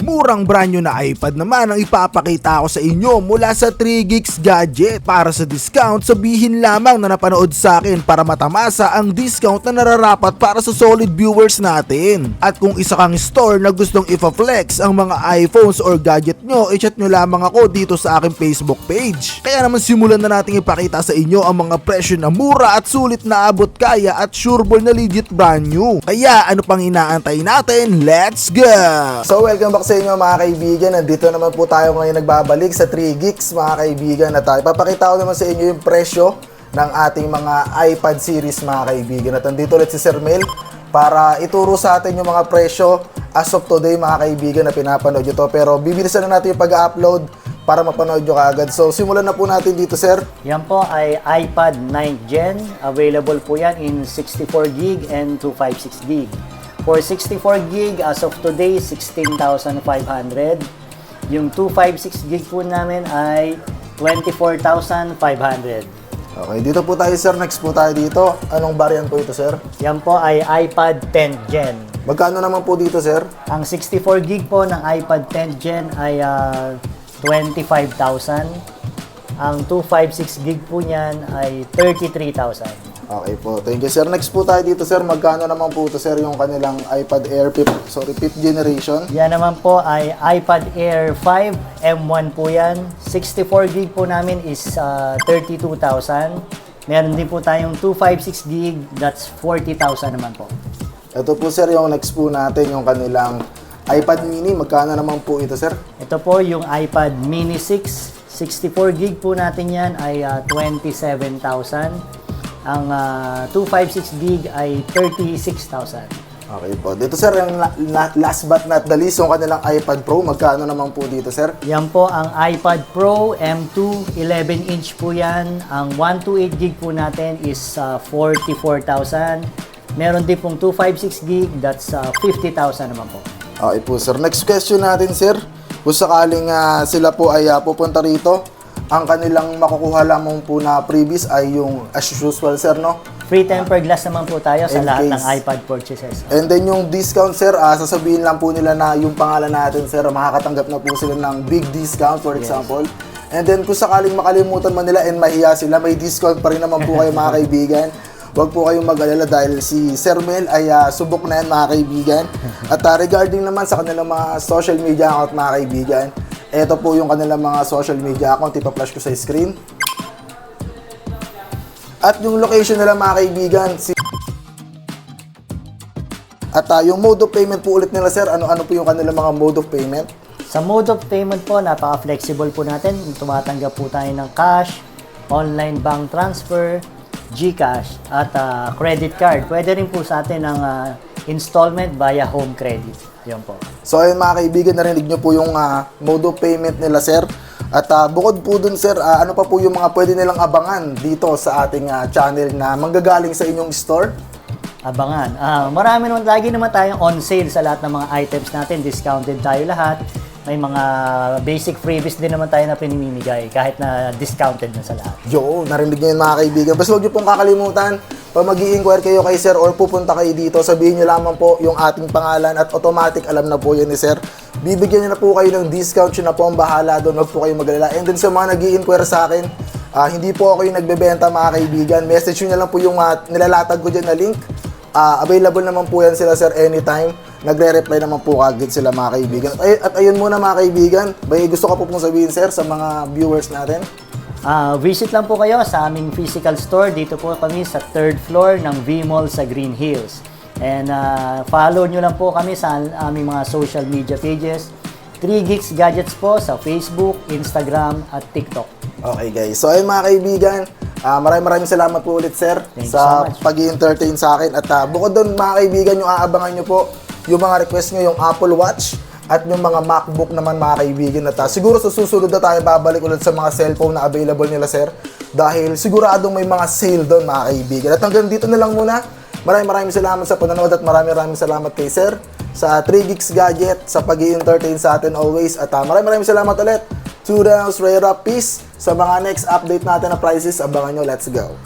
Murang brand new na iPad naman ang ipapakita ko sa inyo mula sa 3Geeks Gadget. Para sa discount, sabihin lamang na napanood sa akin para matamasa ang discount na nararapat para sa solid viewers natin. At kung isa kang store na gustong ipa-flex ang mga iPhones or gadget nyo, i-chat nyo lamang ako dito sa aking Facebook page. Kaya naman simulan na natin ipakita sa inyo ang mga presyo na mura at sulit na abot kaya at sureball na legit brand new. Kaya ano pang inaantay natin? Let's go! So welcome back sa inyo mga kaibigan. Nandito naman po tayo ngayon nagbabalik sa 3Geeks mga kaibigan. At ipapakita ko naman sa inyo yung presyo ng ating mga iPad series mga kaibigan. At nandito ulit si Sir Mel para ituro sa atin yung mga presyo as of today mga kaibigan na pinapanood nyo to. Pero bibilisan na natin yung pag-upload para mapanood nyo kaagad. So simulan na po natin dito, Sir. Yan po ay iPad 9th Gen. Available po yan in 64GB and 256GB. For 64GB, as of today, 16,500. Yung 256GB po namin ay 24,500. Okay, dito po tayo, Sir. Next po tayo dito. Anong variant po ito, Sir? Yan po ay iPad 10th Gen. Magkano naman po dito, Sir? Ang 64GB po ng iPad 10th Gen ay 25,000. Ang 256GB po niyan ay 33,000. Okay po. Thank you, Sir. Next po tayo dito, Sir. Magkano naman po ito, Sir, yung kanilang iPad Air 5th generation? Yan naman po ay iPad Air 5 M1 po yan. 64GB po namin is 32,000. Meron din po tayong 256GB, that's 40,000 naman po. Ito po, Sir, yung next po natin, yung kanilang iPad mini. Magkano naman po ito, Sir? Ito po yung iPad mini 6. 64GB po natin yan ay 27,000. Ang 256GB ay 36,000. Okay po. Dito, Sir, yung last but not the least, yung kanilang iPad Pro. Magkano naman po dito, Sir? Yan po ang iPad Pro M2, 11-inch po yan. Ang 128GB po natin is 44,000. Meron din pong 256GB, that's 50,000 naman po. Okay po, Sir. Next question natin, Sir. Kung sakaling sila po ay pupunta rito, ang kanilang makukuha lamang po na previous ay yung as usual, Sir, no? Free tempered glass naman po tayo sa In lahat case. ng iPad purchases. And then yung discount, Sir, sasabihin lang po nila na yung pangalan natin, Sir, makakatanggap na po sila ng big discount, for example. And then kung sakaling makalimutan man nila and mahiya sila, may discount pa rin naman po kayo mga kaibigan. Huwag po kayong mag-alala dahil si Sir Mel ay subok na yan mga kaibigan. At regarding naman sa kanilang mga social media account mga kaibigan, ito po yung kanilang mga social media account, ipa-flash ko sa screen. At yung location nila mga kaibigan, at yung mode of payment po ulit nila, Sir, ano po yung kanilang mga mode of payment? Sa mode of payment po, napaka-flexible po natin. Tumatanggap po tayo ng cash, online bank transfer, GCash, at credit card. Pwede rin po sa atin ng installment via home credit. Yan po. So ayun mga kaibigan, narinig nyo po yung mode of payment nila, Sir. At bukod po dun, Sir, ano pa po yung mga pwede nilang abangan dito sa ating channel na manggagaling sa inyong store? Abangan. Marami naman, lagi naman tayong on sale sa lahat ng mga items natin. Discounted tayo lahat. May mga basic freebies din naman tayo na pinimimigay kahit na discounted na sa lahat. Yo, narinig nyo yun mga kaibigan. Basta huwag nyo pong kakalimutan, pag mag-i-inquire kayo kay Sir or pupunta kayo dito, sabihin nyo lamang po yung ating pangalan at automatic alam na po yun ni Sir. Bibigyan nyo na po kayo ng discount, yun na po ang bahala doon, huwag po kayo mag-alala. And then sa mga nag-i-inquire sa akin, hindi po ako yung nagbebenta mga kaibigan. Message nyo na lang po yung nilalatag ko dyan na link. Available naman po yan sila, Sir, anytime. Nagre-reply naman po kagad sila mga kaibigan. At ayun muna mga kaibigan, may gusto ka po pong sabihin, Sir, sa mga viewers natin? Visit lang po kayo sa aming physical store. Dito po kami sa 3rd floor ng V-Mall sa Green Hills. And follow nyo lang po kami sa aming mga social media pages. 3Geeks Gadgets po sa Facebook, Instagram, at TikTok. Okay guys, so ayun mga kaibigan, maraming salamat po ulit, Sir, sa pag-i-entertain sa akin. At bukod doon mga kaibigan, yung aabangan nyo po yung mga request nyo, yung Apple Watch at yung mga MacBook naman mga kaibigan. At siguro sa susunod na tayo babalik ulit sa mga cellphone na available nila, Sir, dahil siguradong may mga sale doon mga kaibigan. At hanggang dito na lang muna. Maraming salamat sa panonood at maraming salamat kay Sir sa 3Geeks Gadget sa pag-i-entertain sa atin always. At maraming salamat ulit. 2 rounds, Ray Rap, peace. Sa mga next update natin na prices, abangan nyo. Let's go.